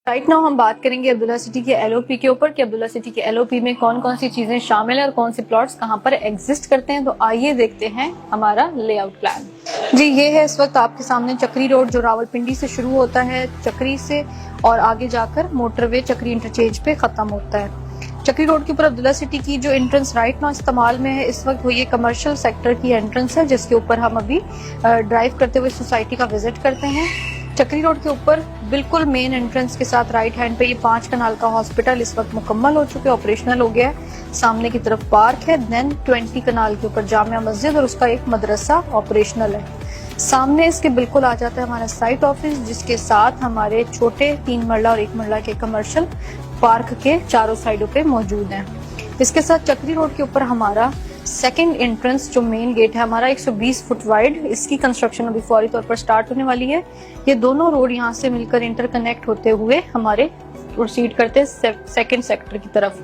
Right now ہم بات کریں گے عبداللہ سٹی کے ایل او پی کے اوپر کہ عبداللہ سٹی کے ایل او پی میں کون کون سی چیزیں شامل ہیں اور کون سے پلاٹس کہاں پر ایگزسٹ کرتے ہیں. تو آئیے دیکھتے ہیں ہمارا لے آؤٹ پلان. جی یہ ہے اس وقت آپ کے سامنے چکری روڈ جو راولپنڈی سے شروع ہوتا ہے چکری سے اور آگے جا کر موٹر وے چکری انٹرچینج پہ ختم ہوتا ہے. چکری روڈ کے اوپر عبداللہ سٹی کی جو انٹرنس رائٹ ناؤ استعمال میں ہے اس وقت وہ یہ کمرشل سیکٹر کی انٹرنس ہے جس کے اوپر ہم ابھی ڈرائیو کرتے ہوئے سوسائٹی کا وزٹ کرتے ہیں. چکری روڈ کے اوپر بالکل مین انٹرنس کے ساتھ رائٹ ہینڈ پہ یہ 5 کنال کا ہاسپٹل اس وقت مکمل ہو چکے آپریشنل ہو گیا ہے. سامنے کی طرف پارک ہے. دین 20 کنال کے اوپر جامعہ مسجد اور اس کا ایک مدرسہ آپریشنل ہے. سامنے اس کے بالکل آ جاتا ہے ہمارا سائٹ آفس جس کے ساتھ ہمارے چھوٹے 3 مرلہ اور 1 مرلہ کے کمرشل پارک کے چاروں سائڈوں پہ موجود ہیں. اس کے ساتھ چکری روڈ کے اوپر ہمارا سیکنڈ انٹرنس جو مین گیٹ ہے ہمارا 120 فٹ وائڈ اس کی کنسٹرکشن ابھی فوری طور پر سٹارٹ ہونے والی ہے. یہ دونوں روڈ یہاں سے مل کر انٹر کنیکٹ ہوتے ہوئے ہمارے پروسیڈ کرتے ہیں سیکنڈ سیکٹر کی طرف.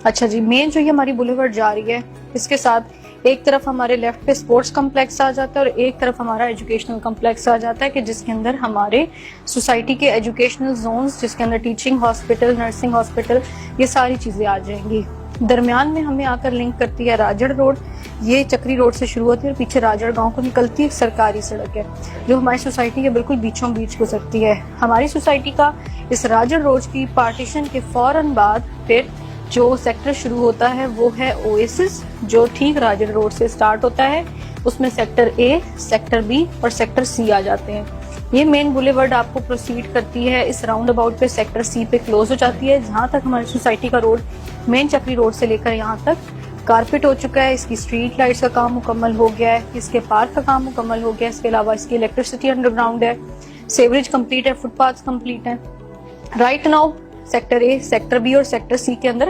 اچھا جی مین جو یہ ہماری بولیورڈ جا رہی ہے اس کے ساتھ ایک طرف ہمارے لیفٹ پہ سپورٹس کمپلیکس آ جاتا ہے اور ایک طرف ہمارا ایجوکیشنل کمپلیکس آ جاتا ہے کہ جس کے اندر ہمارے سوسائٹی کے ایجوکیشنل زونز جس کے اندر ٹیچنگ ہاسپٹل نرسنگ ہاسپٹل یہ ساری چیزیں آ جائیں گی. درمیان میں ہمیں آ کر لنک کرتی ہے راجڑ روڈ. یہ چکری روڈ سے شروع ہوتی ہے اور پیچھے راجڑ گاؤں کو نکلتی ہے. ایک سرکاری سڑک ہے جو ہماری سوسائٹی کے بالکل بیچوں بیچ گزرتی ہے. ہماری سوسائٹی کا اس راجڑ روڈ کی پارٹیشن کے فوراً بعد پھر جو سیکٹر شروع ہوتا ہے وہ ہے اویسس جو ٹھیک راجڑ روڈ سے سٹارٹ ہوتا ہے. اس میں سیکٹر اے سیکٹر بی اور سیکٹر سی آ جاتے ہیں. یہ مین بولیورڈ آپ کو پروسیڈ کرتی ہے اس راؤنڈ اباؤٹ پہ سیکٹر سی پہ کلوز ہو جاتی ہے. جہاں تک ہماری سوسائٹی کا روڈ مین چکری روڈ سے لے کر یہاں تک کارپیٹ ہو چکا ہے. اس کی اسٹریٹ لائٹس کا کام مکمل ہو گیا ہے. اس کے پارک کا کام مکمل ہو گیا ہے. اس کے علاوہ اس کی الیکٹریسٹی انڈر گراؤنڈ ہے. سیوریج کمپلیٹ ہے. فٹ پاتھ کمپلیٹ ہے. Right now sector A sector B اور سیکٹر سی کے اندر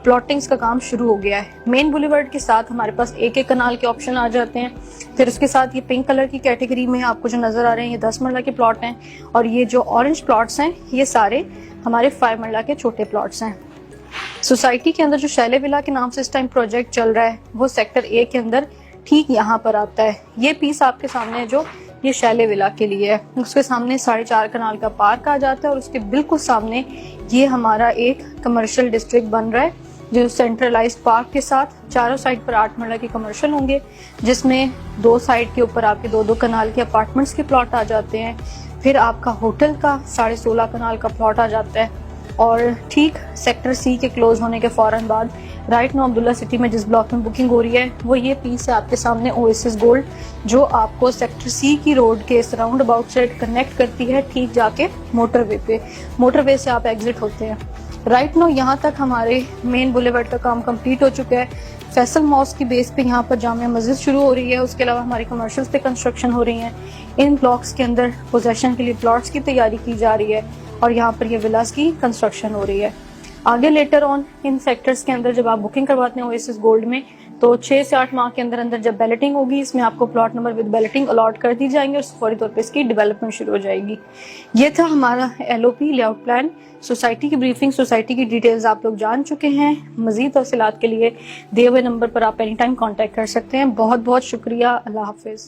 پلاٹنگز کا کام شروع ہو گیا ہے. مین بولیورڈ کے ساتھ ہمارے پاس ایک کنال کے آپشن آ جاتے ہیں. پھر اس کے ساتھ یہ پنک کلر کی کیٹیگری میں آپ کو جو نظر آ رہے ہیں یہ 10 مرلہ کے پلاٹ ہیں اور یہ جو اورنج پلاٹس ہیں یہ سارے ہمارے 5 مرلہ کے چھوٹے پلاٹس ہیں. سوسائٹی کے اندر جو شیلے ولا کے نام سے اس ٹائم پروجیکٹ چل رہا ہے وہ سیکٹر اے کے اندر ٹھیک یہاں پر آتا ہے. یہ پیس آپ کے سامنے ہے جو یہ شیلے ولا کے لیے ہے. اس کے سامنے 4.5 کنال کا پارک آ جاتا ہے اور اس کے بالکل سامنے یہ ہمارا ایک کمرشل ڈسٹرکٹ بن رہا ہے جو سینٹرلائزڈ پارک کے ساتھ چاروں سائڈ پر 8 مرلہ کے کمرشل ہوں گے جس میں 2 سائڈ کے اوپر آپ کے 2 کنال کے اپارٹمنٹس کے پلاٹ آ جاتے ہیں. پھر آپ کا ہوٹل کا 16.5 کنال کا پلاٹ آ جاتا ہے اور ٹھیک سیکٹر سی کے کلوز ہونے کے فوراً بعد رائٹ ناؤ عبداللہ سٹی میں جس بلاک میں بکنگ ہو رہی ہے وہ یہ پیس ہے آپ کے سامنے اویسس گولڈ جو آپ کو سیکٹر سی کی روڈ کے اس راؤنڈ اباؤٹ سے کنیکٹ کرتی ہے ٹھیک جا کے موٹر وے پہ. موٹر وے سے آپ ایگزٹ ہوتے ہیں. رائٹ ناؤ یہاں تک ہمارے مین بولیورڈ کا کام کمپلیٹ ہو چکا ہے. فیصل ماسک کی بیس پہ یہاں پر جامعہ مسجد شروع ہو رہی ہے. اس کے علاوہ ہماری کمرشلز پہ کنسٹرکشن ہو رہی ہیں. ان بلاکس کے اندر پوزیشن کے لیے پلاٹس کی تیاری کی جا رہی ہے اور یہاں پر یہ ولاز کی کنسٹرکشن ہو رہی ہے. آگے لیٹر آن ان سیکٹرز کے اندر جب آپ بکنگ کرواتے ہیں اویسس گولڈ میں تو 6 سے 8 ماہ کے اندر اندر جب بیلٹنگ ہوگی اس میں آپ کو plot number with belting allot کر دی جائیں گے اور فوری طور پہ اس کی ڈیولپمنٹ شروع ہو جائے گی. یہ تھا ہمارا ایل او پی لے آؤٹ پلان. سوسائٹی کی بریفنگ سوسائٹی کی ڈیٹیلز آپ لوگ جان چکے ہیں. مزید تفصیلات کے لیے دیے ہوئے نمبر پر آپ اینی ٹائم کانٹیکٹ کر سکتے ہیں. بہت بہت شکریہ. اللہ حافظ.